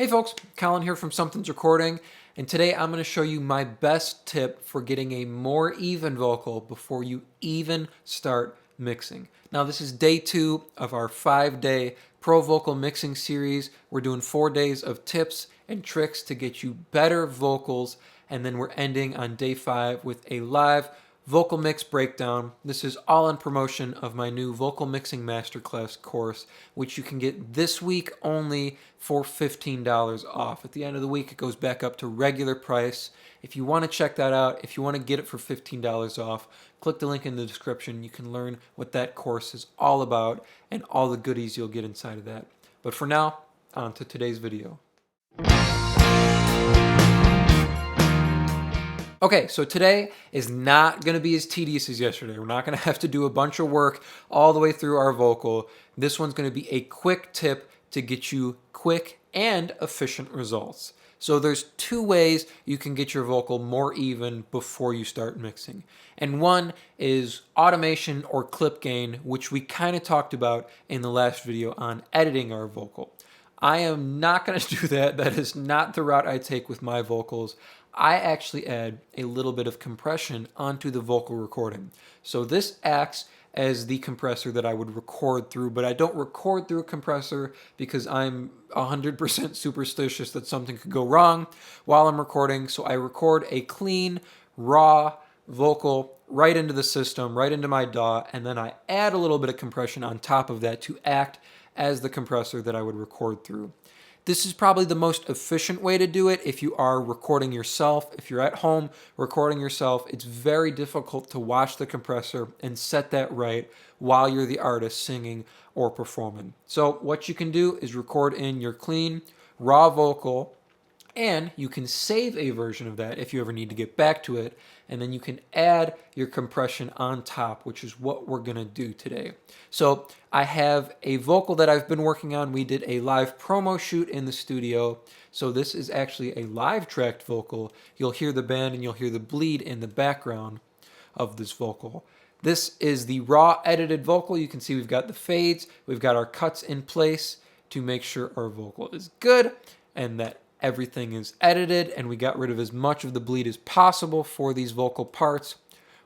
Hey folks, Colin here from Sumthins Recording, and today I'm going to show you my best tip for getting a more even vocal before you even start mixing. Now this is day 2 of our 5-day pro vocal mixing series. We're doing 4 days of tips and tricks to get you better vocals, and then we're ending on day 5 with a live vocal mix breakdown. This is all in promotion of my new vocal mixing masterclass course, which you can get this week only for $15 off. At the end of the week, it goes back up to regular price. If you want to check that out, if you want to get it for $15 off, click the link in the description. You can learn what that course is all about and all the goodies you'll get inside of that. But for now, on to today's video. Okay, so today is not going to be as tedious as yesterday. We're not going to have to do a bunch of work all the way through our vocal. This one's going to be a quick tip to get you quick and efficient results. So there's 2 ways you can get your vocal more even before you start mixing. And one is automation or clip gain, which we kind of talked about in the last video on editing our vocal. I am not going to do that. That is not the route I take with my vocals. I actually add a little bit of compression onto the vocal recording. So this acts as the compressor that I would record through, but I don't record through a compressor because I'm 100% superstitious that something could go wrong while I'm recording. So I record a clean, raw vocal right into the system, right into my DAW, and then I add a little bit of compression on top of that to act as the compressor that I would record through. This is probably the most efficient way to do it if you are recording yourself. If you're at home recording yourself, it's very difficult to watch the compressor and set that right while you're the artist singing or performing. So what you can do is record in your clean, raw vocal, and you can save a version of that if you ever need to get back to it, and then you can add your compression on top, which is what we're going to do today. So I have a vocal that I've been working on. We did a live promo shoot in the studio, so this is actually a live tracked vocal. You'll hear the band and you'll hear the bleed in the background of this vocal. This is the raw edited vocal. You can see we've got the fades, we've got our cuts in place to make sure our vocal is good and that everything is edited, and we got rid of as much of the bleed as possible for these vocal parts.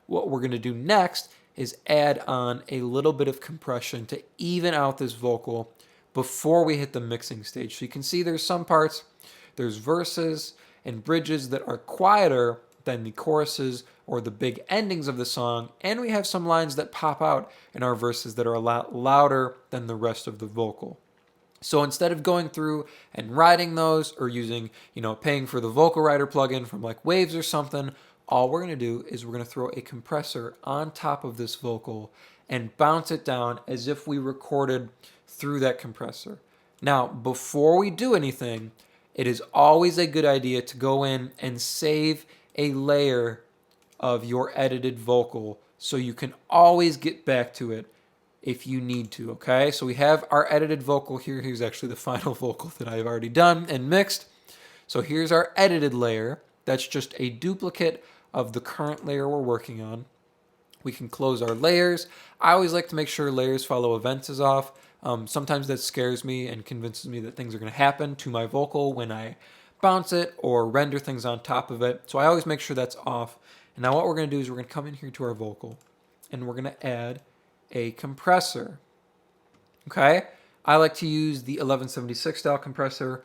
What we're going to do next is add on a little bit of compression to even out this vocal before we hit the mixing stage. So you can see there's some parts, there's verses and bridges that are quieter than the choruses or the big endings of the song, and we have some lines that pop out in our verses that are a lot louder than the rest of the vocal. So instead of going through and writing those or using, paying for the vocal writer plugin from like Waves or something, all we're going to do is we're going to throw a compressor on top of this vocal and bounce it down as if we recorded through that compressor. Now, before we do anything, it is always a good idea to go in and save a layer of your edited vocal so you can always get back to it if you need to, okay? So we have our edited vocal here. Here's actually the final vocal that I've already done and mixed. So here's our edited layer. That's just a duplicate of the current layer we're working on. We can close our layers. I always like to make sure layers follow events is off. Sometimes that scares me and convinces me that things are going to happen to my vocal when I bounce it or render things on top of it. So I always make sure that's off. And now what we're going to do is we're going to come in here to our vocal and we're going to add a compressor. Okay, I like to use the 1176 style compressor.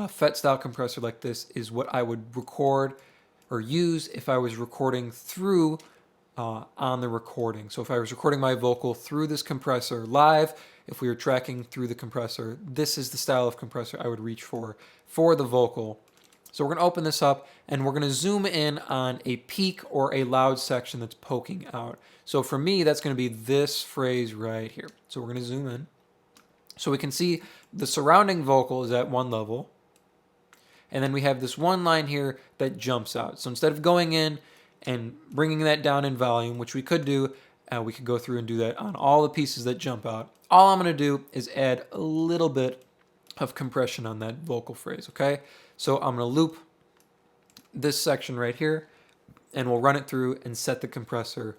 FET style compressor like this is what I would record or use if I was recording through on the recording. So if I was recording my vocal through this compressor live, if we were tracking through the compressor, this is the style of compressor I would reach for the vocal. So we're going to open this up and we're going to zoom in on a peak or a loud section that's poking out. So for me, that's going to be this phrase right here. So we're going to zoom in. So we can see the surrounding vocal is at one level. And then we have this one line here that jumps out. So instead of going in and bringing that down in volume, which we could do, we could go through and do that on all the pieces that jump out. All I'm going to do is add a little bit of compression on that vocal phrase, okay? So I'm going to loop this section right here, and we'll run it through and set the compressor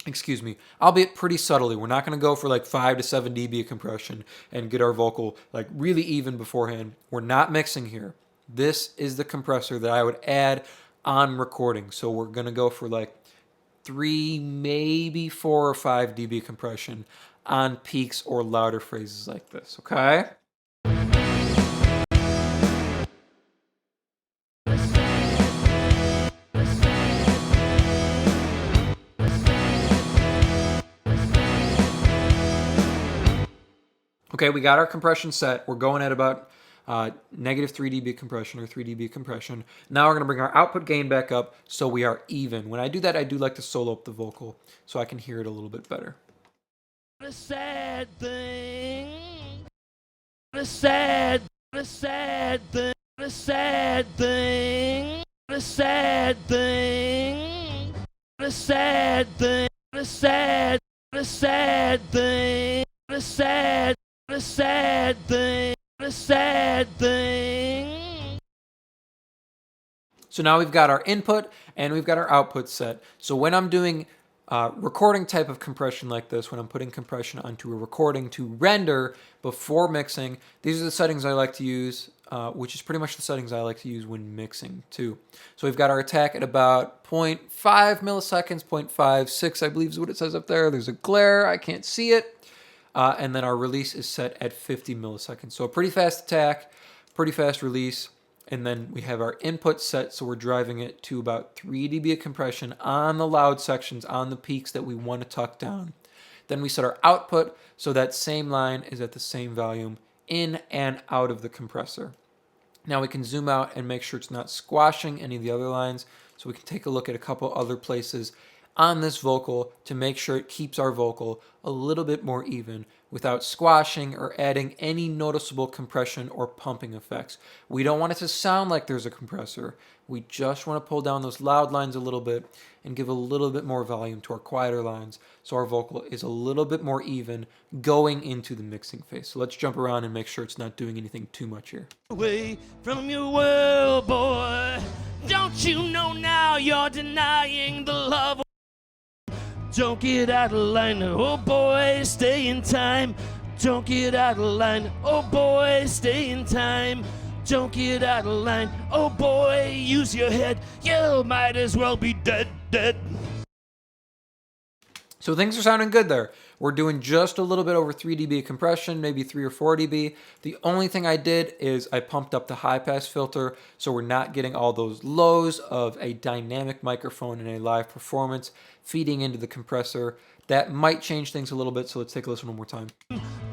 excuse me, albeit pretty subtly. We're not going to go for like 5 to 7 dB of compression and get our vocal like really even beforehand. We're not mixing here. This is the compressor that I would add on recording. So we're going to go for like 3, maybe 4 or 5 dB compression on peaks or louder phrases like this, okay? Okay, we got our compression set. We're going at about negative 3 dB compression or 3 dB compression. Now we're going to bring our output gain back up so we are even. When I do that, I do like to solo up the vocal so I can hear it a little bit better. The sad thing, the sad thing, the sad thing, the sad thing, the sad thing, the sad thing, the sad thing, the sad thing, the sad thing, the sad thing. So now we've got our input and we've got our output set. So when I'm doing recording type of compression like this, when I'm putting compression onto a recording to render before mixing, these are the settings I like to use, which is pretty much the settings I like to use when mixing too. So we've got our attack at about 0.5 milliseconds, 0.56 I believe is what it says up there. There's a glare, I can't see it. And then our release is set at 50 milliseconds. So a pretty fast attack, pretty fast release. And then we have our input set, so we're driving it to about 3 dB of compression on the loud sections, on the peaks that we want to tuck down. Then we set our output, so that same line is at the same volume in and out of the compressor. Now we can zoom out and make sure it's not squashing any of the other lines, so we can take a look at a couple other places on this vocal to make sure it keeps our vocal a little bit more even without squashing or adding any noticeable compression or pumping effects. We don't want it to sound like there's a compressor. We just want to pull down those loud lines a little bit and give a little bit more volume to our quieter lines so our vocal is a little bit more even going into the mixing phase. So let's jump around and make sure it's not doing anything too much here. Away from your world, boy. Don't you know now you're denying the love? Don't get out of line, oh boy, stay in time. Don't get out of line, oh boy, stay in time. Don't get out of line, oh boy, use your head. You might as well be dead. So things are sounding good there. We're doing just a little bit over 3 dB of compression, maybe 3 or 4 dB. The only thing I did is I pumped up the high pass filter so we're not getting all those lows of a dynamic microphone in a live performance feeding into the compressor. That might change things a little bit, so let's take a listen one more time.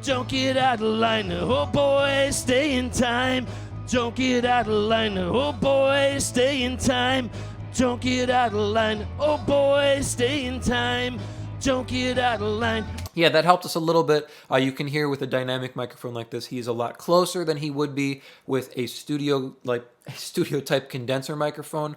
Don't get out of line, oh boy, stay in time. Don't get out of line, oh boy, stay in time. Don't get out of line, oh boy, stay in time. Don't get out of line. Yeah, that helped us a little bit. You can hear with a dynamic microphone like this, he's a lot closer than he would be with a studio type condenser microphone.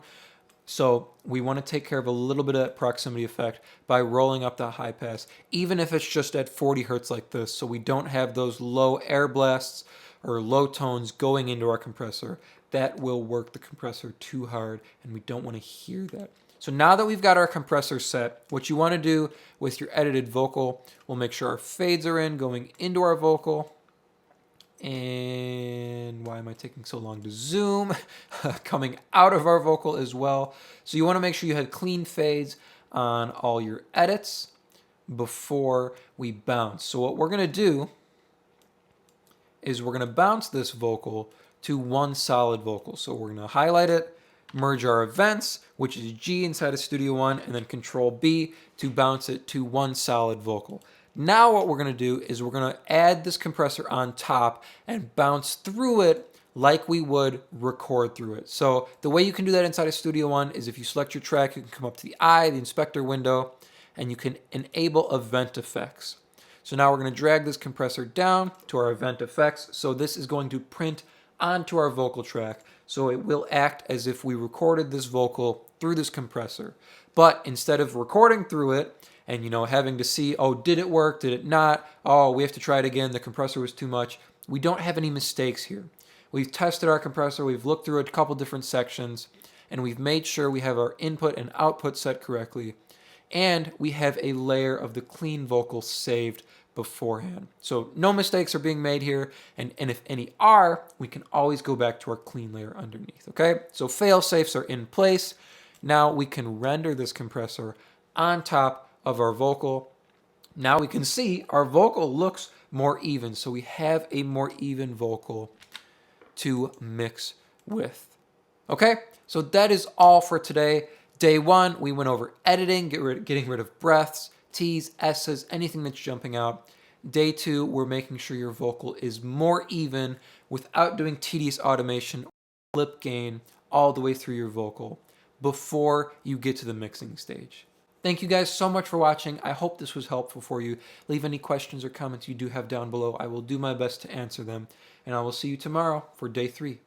So we want to take care of a little bit of that proximity effect by rolling up the high pass, even if it's just at 40 hertz like this, so we don't have those low air blasts or low tones going into our compressor. That will work the compressor too hard, and we don't want to hear that. So now that we've got our compressor set, what you want to do with your edited vocal, we'll make sure our fades are in going into our vocal. And why am I taking so long to zoom? Coming out of our vocal as well. So you want to make sure you had clean fades on all your edits before we bounce. So what we're going to do is we're going to bounce this vocal to one solid vocal. So we're going to highlight it, merge our events, which is G inside of Studio One, and then Control B to bounce it to one solid vocal. Now what we're going to do is we're going to add this compressor on top and bounce through it like we would record through it. So the way you can do that inside of Studio One is if you select your track, you can come up to the eye, the inspector window, and you can enable event effects. So now we're going to drag this compressor down to our event effects. So this is going to print onto our vocal track. So it will act as if we recorded this vocal through this compressor. But instead of recording through it and, having to see, oh, did it work? Did it not? Oh, we have to try it again. The compressor was too much. We don't have any mistakes here. We've tested our compressor. We've looked through a couple different sections, and we've made sure we have our input and output set correctly. and we have a layer of the clean vocal saved beforehand. So no mistakes are being made here, and if any are, we can always go back to our clean layer underneath, okay? So fail safes are in place. Now we can render this compressor on top of our vocal. Now we can see our vocal looks more even, so we have a more even vocal to mix with. Okay, so that is all for today. Day one, we went over editing, getting rid of breaths, T's, S's, anything that's jumping out. Day two, we're making sure your vocal is more even without doing tedious automation or lip gain all the way through your vocal before you get to the mixing stage. Thank you guys so much for watching. I hope this was helpful for you. Leave any questions or comments you do have down below. I will do my best to answer them. And I will see you tomorrow for day 3.